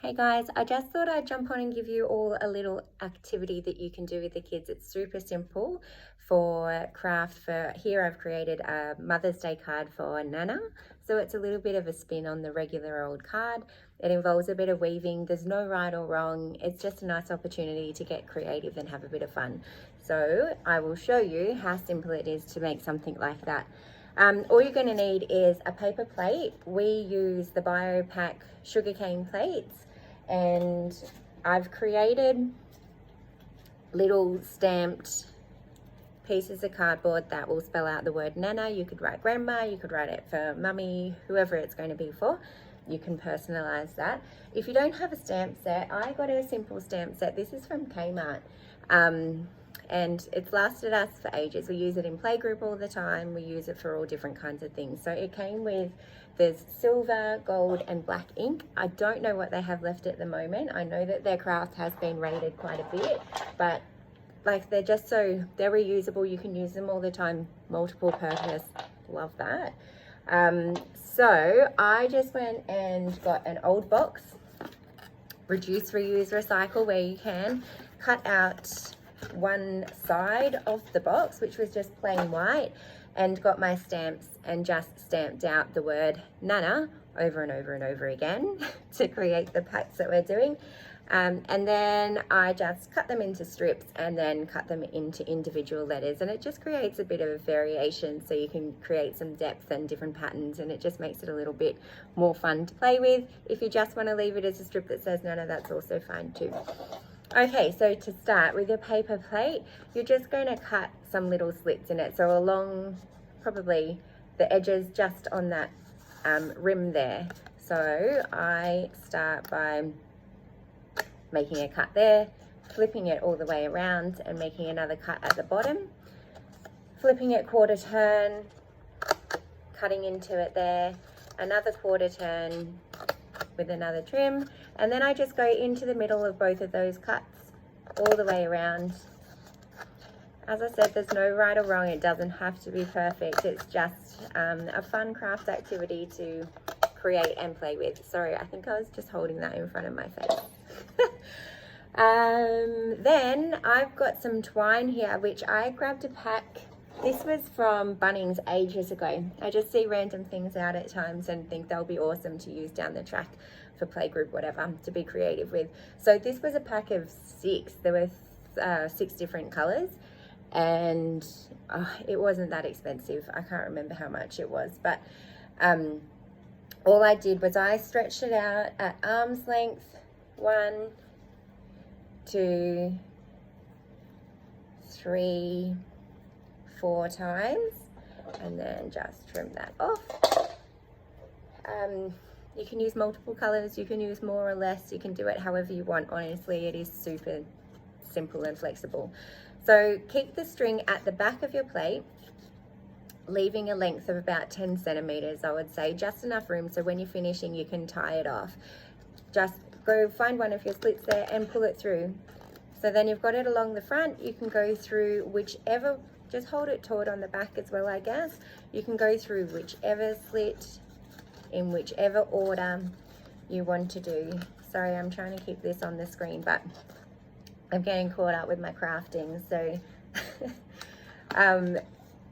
Hey guys, I just thought I'd jump on and give you all a little activity that you can do with the kids. It's super simple for craft. For here I've created a Mother's Day card for Nana. So it's a little bit of a spin on the regular old card. It involves a bit of weaving. There's no right or wrong. It's just a nice opportunity to get creative and have a bit of fun. So I will show you how simple it is to make something like that. All you're going to need is a paper plate. We use the BioPak sugarcane plates, and I've created little stamped pieces of cardboard that will spell out the word Nana. You could write grandma, you could write it for mummy, whoever it's going to be for. You can personalize that. If you don't have a stamp set, I got a simple stamp set. This is from Kmart. And it's lasted us for ages. We use it in playgroup all the time. We use it for all different kinds of things. So it came with, there's silver, gold and black ink. I don't know what they have left at the moment. I know that their craft has been raided quite a bit, but like they're reusable. You can use them all the time, multiple purpose. Love that. So I just went and got an old box, reduce, reuse, recycle where you can, cut out one side of the box, which was just plain white, and got my stamps and just stamped out the word Nana over and over and over again to create the packs that we're doing. And then I just cut them into strips and then cut them into individual letters, and it just creates a bit of a variation, so you can create some depth and different patterns, and it just makes it a little bit more fun to play with. If you just want to leave it as a strip that says Nana, that's also fine too. Okay, so to start with your paper plate, you're just going to cut some little slits in it. So along probably the edges just on that rim there. So I start by making a cut there, flipping it all the way around and making another cut at the bottom, flipping it quarter turn, cutting into it there, another quarter turn with another trim, and then I just go into the middle of both of those cuts all the way around. As I said, there's no right or wrong. It doesn't have to be perfect. It's just a fun craft activity to create and play with. Sorry, I think I was just holding that in front of my face. Then I've got some twine here, which I grabbed a pack. This was from Bunnings ages ago. I just see random things out at times and think they'll be awesome to use down the track for playgroup, whatever, to be creative with. So this was a pack of 6. There were 6 different colors, and it wasn't that expensive. I can't remember how much it was, but all I did was I stretched it out at arm's length 1, 2, 3, 4 times, and then just trim that off. You can use multiple colors, you can use more or less, you can do it however you want. Honestly, it is super simple and flexible. So keep the string at the back of your plate, leaving a length of about 10 centimeters, I would say, just enough room so when you're finishing you can tie it off. Just go find one of your slits there and pull it through. So then you've got it along the front. You can go through whichever, just hold it taut on the back as well, I guess. You can go through whichever slit in whichever order you want to do. Sorry, I'm trying to keep this on the screen, but I'm getting caught up with my crafting. So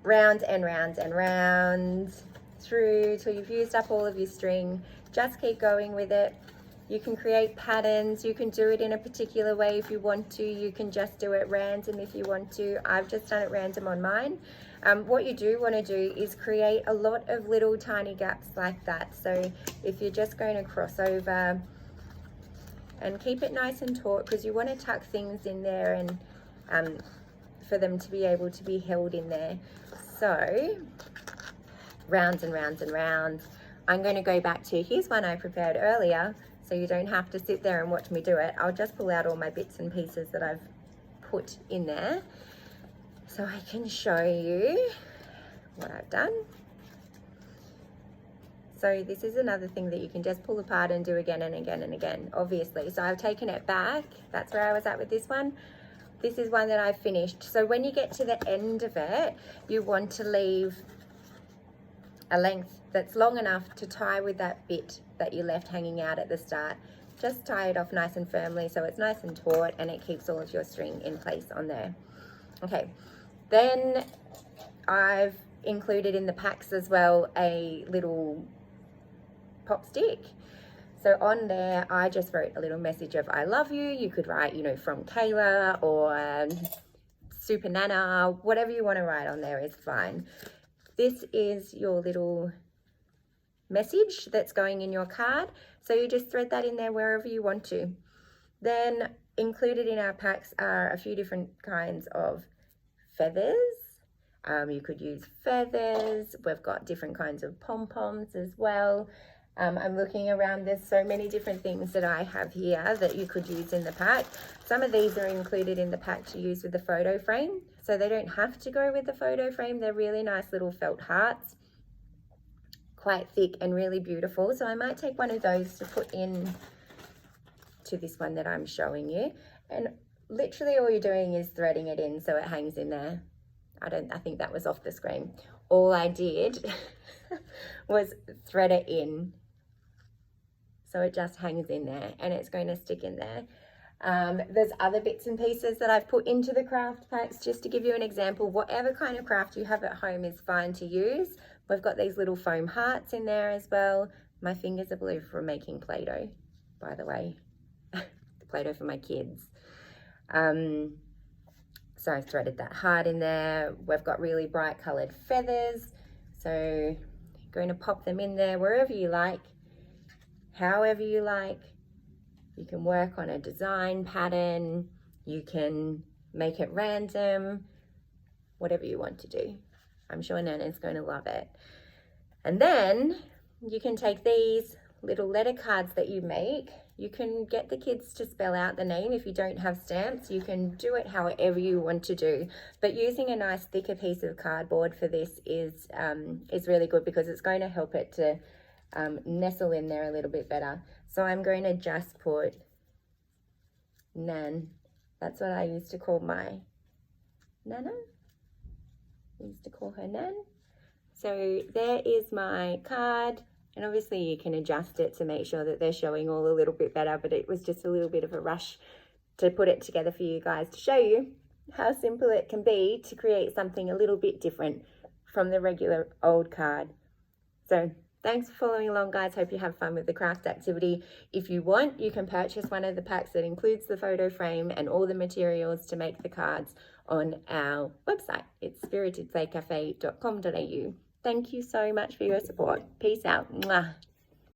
round and round and round through till you've used up all of your string. Just keep going with it. You can create patterns. You can do it in a particular way if you want to. You can just do it random if you want to. I've just done it random on mine. What you do want to do is create a lot of little tiny gaps like that. So if you're just going to cross over, and keep it nice and taut, because you want to tuck things in there and for them to be able to be held in there. So rounds and rounds and rounds. I'm going to go back to, here's one I prepared earlier, so you don't have to sit there and watch me do it. I'll just pull out all my bits and pieces that I've put in there so I can show you what I've done. So this is another thing that you can just pull apart and do again and again and again, obviously. So I've taken it back. That's where I was at with this one. This is one that I've finished. So when you get to the end of it, you want to leave a length that's long enough to tie with that bit that you left hanging out at the start, just tie it off nice and firmly so it's nice and taut and it keeps all of your string in place on there. Okay, then I've included in the packs as well a little pop stick. So on there, I just wrote a little message of I love you. You could write, you know, from Kayla or Super Nana, whatever you want to write on there is fine. This is your little message that's going in your card. So you just thread that in there wherever you want to. Then included in our packs are a few different kinds of feathers. You could use feathers. We've got different kinds of pom-poms as well. I'm looking around, there's so many different things that I have here that you could use in the pack. Some of these are included in the pack to use with the photo frame, so they don't have to go with the photo frame. They're really nice little felt hearts, quite thick and really beautiful. So I might take one of those to put in to this one that I'm showing you. And literally all you're doing is threading it in so it hangs in there. I think that was off the screen. All I did was thread it in. So it just hangs in there and it's going to stick in there. There's other bits and pieces that I've put into the craft packs just to give you an example. Whatever kind of craft you have at home is fine to use. We've got these little foam hearts in there as well. My fingers are blue from making Play-Doh, by the way. Play-Doh for my kids. So I've threaded that heart in there. We've got really bright coloured feathers. So I'm going to pop them in there wherever you like. However you like. You can work on a design pattern, you can make it random, whatever you want to do. I'm sure Nana's going to love it. And then you can take these little letter cards that you make. You can get the kids to spell out the name. If you don't have stamps, you can do it however you want to do. But using a nice thicker piece of cardboard for this is really good because it's going to help it to nestle in there a little bit better. So I'm going to just put Nan. That's what I used to call my Nana. I used to call her Nan. So there is my card. And obviously you can adjust it to make sure that they're showing all a little bit better, but it was just a little bit of a rush to put it together for you guys to show you how simple it can be to create something a little bit different from the regular old card. So thanks for following along, guys. Hope you have fun with the craft activity. If you want, you can purchase one of the packs that includes the photo frame and all the materials to make the cards on our website. It's spiritedplaycafe.com.au. Thank you so much for your support. Peace out. Mwah.